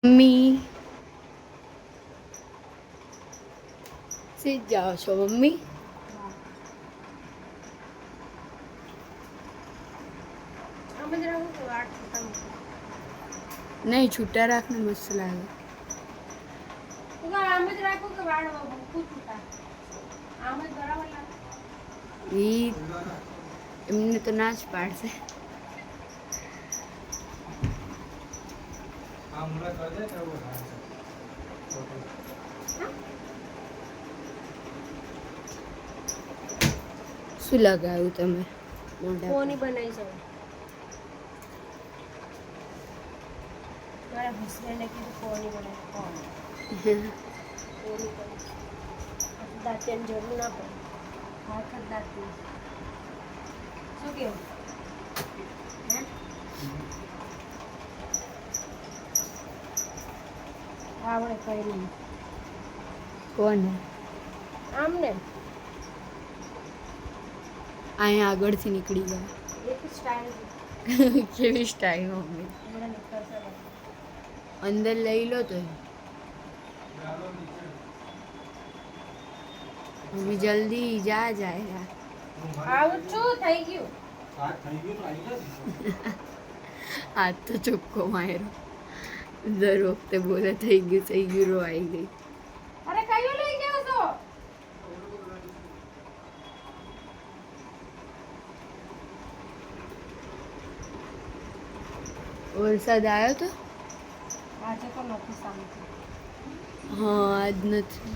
Mummy સીધ જાઓ છો mummy? નહીં, છૂટા રાખને મસ્ત લાગે. એમને તો ના જ પાડશે. શું લગાવ્યું તમે મોઢા કોની બનાવી છે? મારા હસબન્ડે કીધું કોની બનાવી. કોની દાંતિયાની જરૂર ના પડે, હાથ જ દાંતી. શું કેવું? આવડે કઈ નહીં. કોને? આમને અહીંયા આગળથી નીકળી ગયા. એક સ્ટાઇલ કેવી સ્ટાઈલ મમ્મી? અંદર લઈ લો તો મમ્મી જલ્દી જા જાય. આવું છું, થઈ ગયું. હાથ તો ચોખ્ખો માર્યો. દર વખતે બોલે થઈ ગયું રો આવી ગઈ. અરે કયું લઈ જાવ છો? વરસાદ આવ્યો તો? આજે તો નથી શાંતિ. હા, આજ નથી.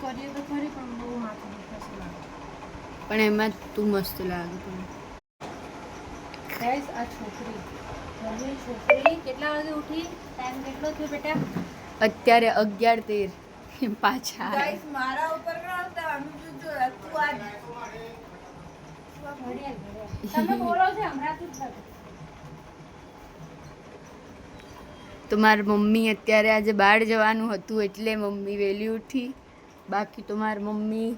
કરીએ તો ખરી પણ બહુ માથું દુખે છે. પણ એમાં તું મસ્ત લાગે. ગાઈસ, આ છોકરી કેટલા વાગે ઉઠી? ટાઈમ કેટલો થયો બેટા? અત્યારે 11:13 પાછા. ગાઈસ મારા ઉપર ન આવતા અમે જો તું આ તમે બોલો છો હમણાં તું જ તો મારી મમ્મી અત્યારે આજે બહાર જવાનું હતું એટલે મમ્મી વહેલી ઉઠી. બાકી તો મારી મમ્મી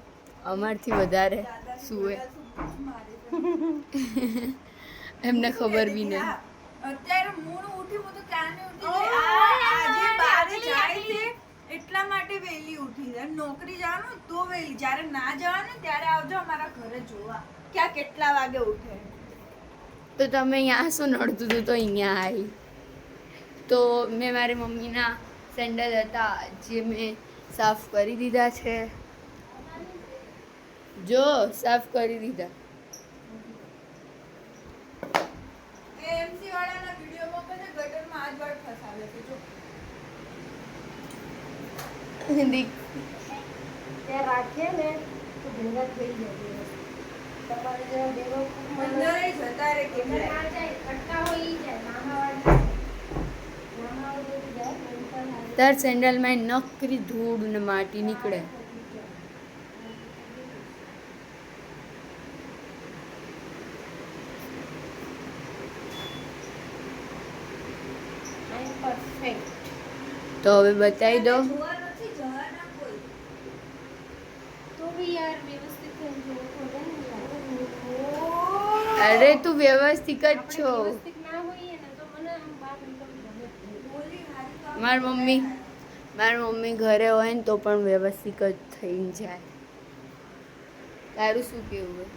અમારથી વધારે સૂવે. એમને ખબર બી નહીં. અત્યારે મૂળ ઉઠી હું તો ક્યાંની ઉઠી આજે બહાર જાય છે એટલા માટે વહેલી ઉઠી છે. નોકરી જવાનું તો વહેલી, જ્યારે ના જવાનું ત્યારે આવજો અમારા ઘરે જોવા ક્યાં કેટલા વાગે ઉઠે. તો તમે અહીંયા શું નડતું હતું તો અહીંયા આવી. તો મેં મારી મમ્મીના સેન્ડલ હતા જે મેં સાફ કરી દીધા છે. જો સાફ કરી દીધા. એમસી વાળાના વિડિયોમાં પણ ગટરમાં આજ વાળ ફસાવે છે જો. ત્યાં રાખીએ ને તો ભેગા થઈ જાય. તમારે જેવા ભેગો અંદર જતા રે કે ના જાય, ખટકા હોય ઈ જાય. મામા તાર સેન્ડલમાં નકરી ધૂળ ને માટી નીકળે. પરફેક્ટ. તો હવે બતાવી દો. જોવા નથી જવાના કોઈ. તો બી યાર વ્યવસ્થિત થઈ જવું પડે ને યાર. અરે તું વ્યવસ્થિત જ છો. વ્યવસ્થિત ના હોઈએ ને તો મને આમ બહાર નીકળવું ગમે. બોલી હારી તો મારી મમ્મી ઘરે હોય ને તો પણ વ્યવસ્થિત જ થઈ જાય. તારું શું કેવું?